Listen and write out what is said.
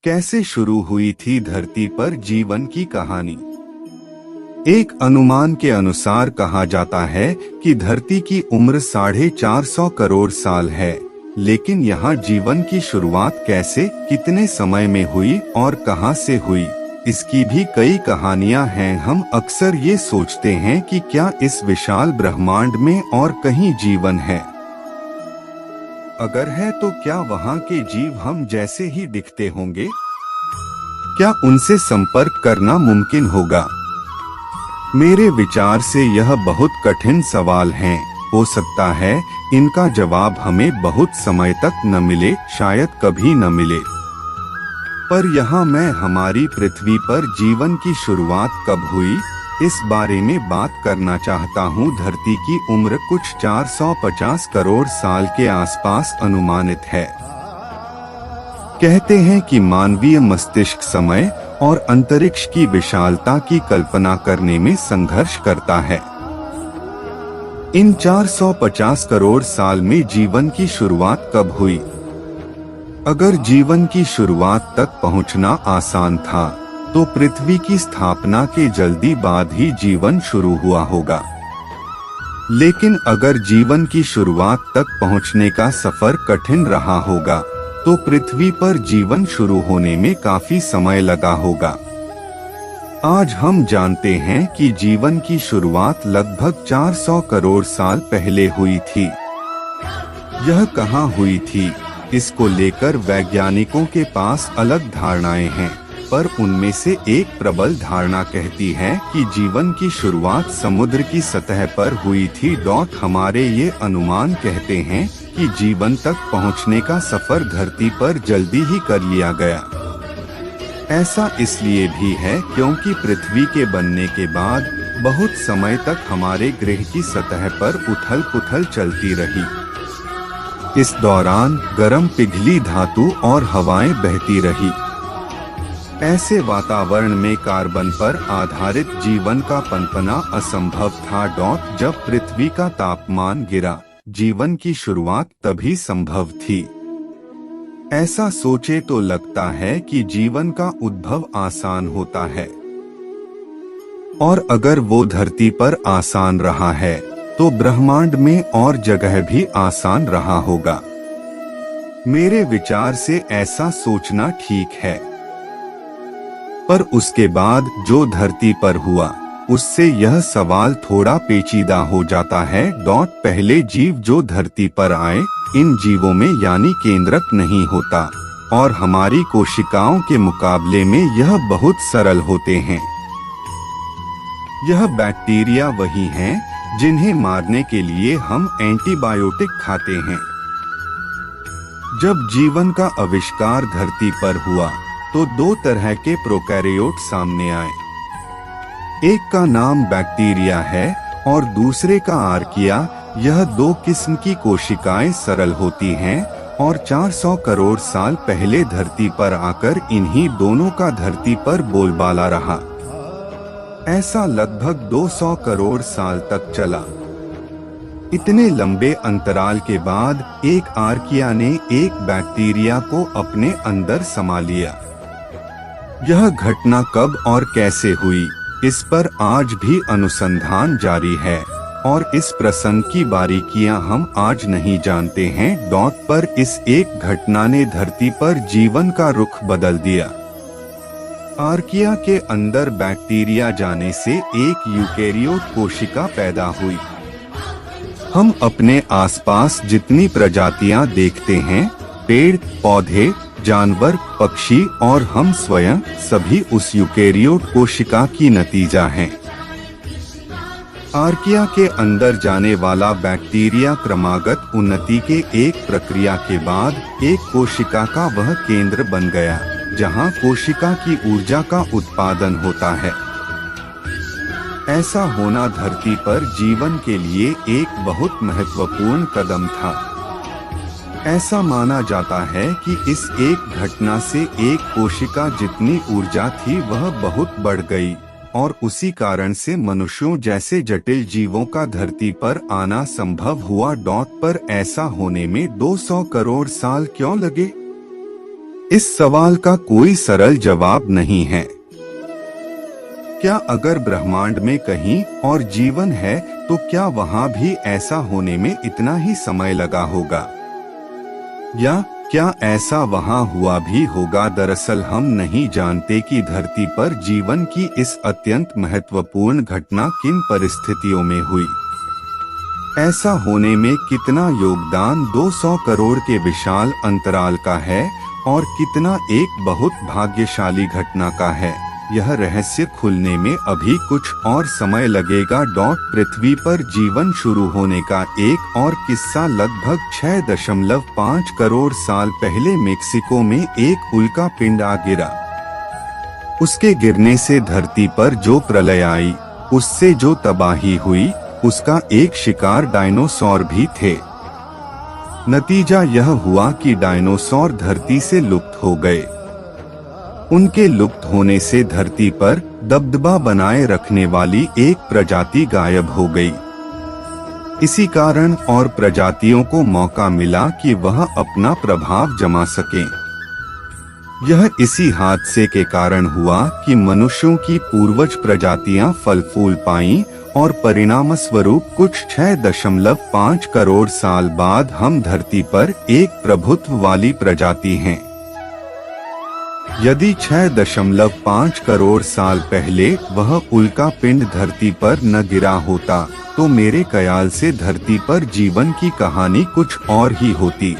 कैसे शुरू हुई थी धरती पर जीवन की कहानी। एक अनुमान के अनुसार कहा जाता है कि धरती की उम्र 450 करोड़ साल है, लेकिन यहाँ जीवन की शुरुआत कैसे, कितने समय में हुई और कहाँ से हुई, इसकी भी कई कहानियां हैं। हम अक्सर ये सोचते हैं कि क्या इस विशाल ब्रह्मांड में और कहीं जीवन है? अगर है तो क्या वहाँ के जीव हम जैसे ही दिखते होंगे? क्या उनसे संपर्क करना मुमकिन होगा? मेरे विचार से यह बहुत कठिन सवाल है। हो सकता है इनका जवाब हमें बहुत समय तक न मिले, शायद कभी न मिले। पर यहाँ मैं हमारी पृथ्वी पर जीवन की शुरुआत कब हुई, इस बारे में बात करना चाहता हूँ। धरती की उम्र कुछ 450 करोड़ साल के आसपास अनुमानित है। कहते हैं कि मानवीय मस्तिष्क समय और अंतरिक्ष की विशालता की कल्पना करने में संघर्ष करता है। इन 450 करोड़ साल में जीवन की शुरुआत कब हुई? अगर जीवन की शुरुआत तक पहुंचना आसान था, तो पृथ्वी की स्थापना के जल्दी बाद ही जीवन शुरू हुआ होगा। लेकिन अगर जीवन की शुरुआत तक पहुंचने का सफर कठिन रहा होगा, तो पृथ्वी पर जीवन शुरू होने में काफी समय लगा होगा। आज हम जानते हैं कि जीवन की शुरुआत लगभग 400 करोड़ साल पहले हुई थी। यह कहाँ हुई थी, इसको लेकर वैज्ञानिकों के पास अलग धारणाएं हैं, पर उनमें से एक प्रबल धारणा कहती है कि जीवन की शुरुआत समुद्र की सतह पर हुई थी। हमारे ये अनुमान कहते हैं कि जीवन तक पहुंचने का सफर धरती पर जल्दी ही कर लिया गया। ऐसा इसलिए भी है क्योंकि पृथ्वी के बनने के बाद बहुत समय तक हमारे ग्रह की सतह पर उथल-पुथल चलती रही। इस दौरान गर्म पिघली धातु और हवाएं बहती रही। ऐसे वातावरण में कार्बन पर आधारित जीवन का पनपना असंभव था। जब पृथ्वी का तापमान गिरा, जीवन की शुरुआत तभी संभव थी। ऐसा सोचे तो लगता है कि जीवन का उद्भव आसान होता है, और अगर वो धरती पर आसान रहा है, तो ब्रह्मांड में और जगह भी आसान रहा होगा। मेरे विचार से ऐसा सोचना ठीक है। पर उसके बाद जो धरती पर हुआ, उससे यह सवाल थोड़ा पेचीदा हो जाता है। पहले जीव जो धरती पर आए, इन जीवों में यानी केंद्रक नहीं होता, और हमारी कोशिकाओं के मुकाबले में यह बहुत सरल होते हैं। यह बैक्टीरिया वही हैं जिन्हें मारने के लिए हम एंटीबायोटिक खाते हैं। जब जीवन का आविष्कार धरती पर हुआ, तो दो तरह के प्रोकैरियोट सामने आए। एक का नाम बैक्टीरिया है और दूसरे का आर्किया। यह दो किस्म की कोशिकाएं सरल होती हैं, और 400 करोड़ साल पहले धरती पर आकर इन्हीं दोनों का धरती पर बोलबाला रहा। ऐसा लगभग 200 करोड़ साल तक चला। इतने लंबे अंतराल के बाद एक आर्किया ने एक बैक्टीरिया को अपने अंदर समा लिया। यह घटना कब और कैसे हुई, इस पर आज भी अनुसंधान जारी है, और इस प्रसंग की बारीकियां हम आज नहीं जानते हैं। पर इस एक घटना ने धरती पर जीवन का रुख बदल दिया। आर्किया के अंदर बैक्टीरिया जाने से एक यूकेरियोट कोशिका पैदा हुई। हम अपने आसपास जितनी प्रजातियां देखते हैं, पेड़, पौधे, जानवर, पक्षी और हम स्वयं, सभी उस यूकेरियोट कोशिका की नतीजा हैं। आर्किया के अंदर जाने वाला बैक्टीरिया क्रमागत उन्नति के एक प्रक्रिया के बाद एक कोशिका का वह केंद्र बन गया, जहां कोशिका की ऊर्जा का उत्पादन होता है। ऐसा होना धरती पर जीवन के लिए एक बहुत महत्वपूर्ण कदम था। ऐसा माना जाता है कि इस एक घटना से एक कोशिका जितनी ऊर्जा थी वह बहुत बढ़ गई, और उसी कारण से मनुष्यों जैसे जटिल जीवों का धरती पर आना संभव हुआ। पर ऐसा होने में 200 करोड़ साल क्यों लगे? इस सवाल का कोई सरल जवाब नहीं है। क्या अगर ब्रह्मांड में कहीं और जीवन है तो क्या वहां भी ऐसा होने में इतना ही समय लगा होगा, या क्या ऐसा वहां हुआ भी होगा? दरअसल हम नहीं जानते कि धरती पर जीवन की इस अत्यंत महत्वपूर्ण घटना किन परिस्थितियों में हुई। ऐसा होने में कितना योगदान 200 करोड़ के विशाल अंतराल का है और कितना एक बहुत भाग्यशाली घटना का है, यह रहस्य खुलने में अभी कुछ और समय लगेगा। पृथ्वी पर जीवन शुरू होने का एक और किस्सा लगभग 6.5 करोड़ साल पहले मेक्सिको में एक उल्का पिंड आ गिरा। उसके गिरने से धरती पर जो प्रलय आई, उससे जो तबाही हुई, उसका एक शिकार डायनासोर भी थे। नतीजा यह हुआ कि डायनासोर धरती से लुप्त हो गए। उनके लुप्त होने से धरती पर दबदबा बनाए रखने वाली एक प्रजाति गायब हो गई। इसी कारण और प्रजातियों को मौका मिला कि वह अपना प्रभाव जमा सकें। यह इसी हादसे के कारण हुआ कि मनुष्यों की पूर्वज प्रजातियां फल फूल पाईं और परिणामस्वरूप कुछ 6.5 करोड़ साल बाद हम धरती पर एक प्रभुत्व वाली प्रजाति हैं। यदि 6.5 करोड़ साल पहले वह उल्का पिंड धरती पर न गिरा होता तो मेरे ख्याल से धरती पर जीवन की कहानी कुछ और ही होती।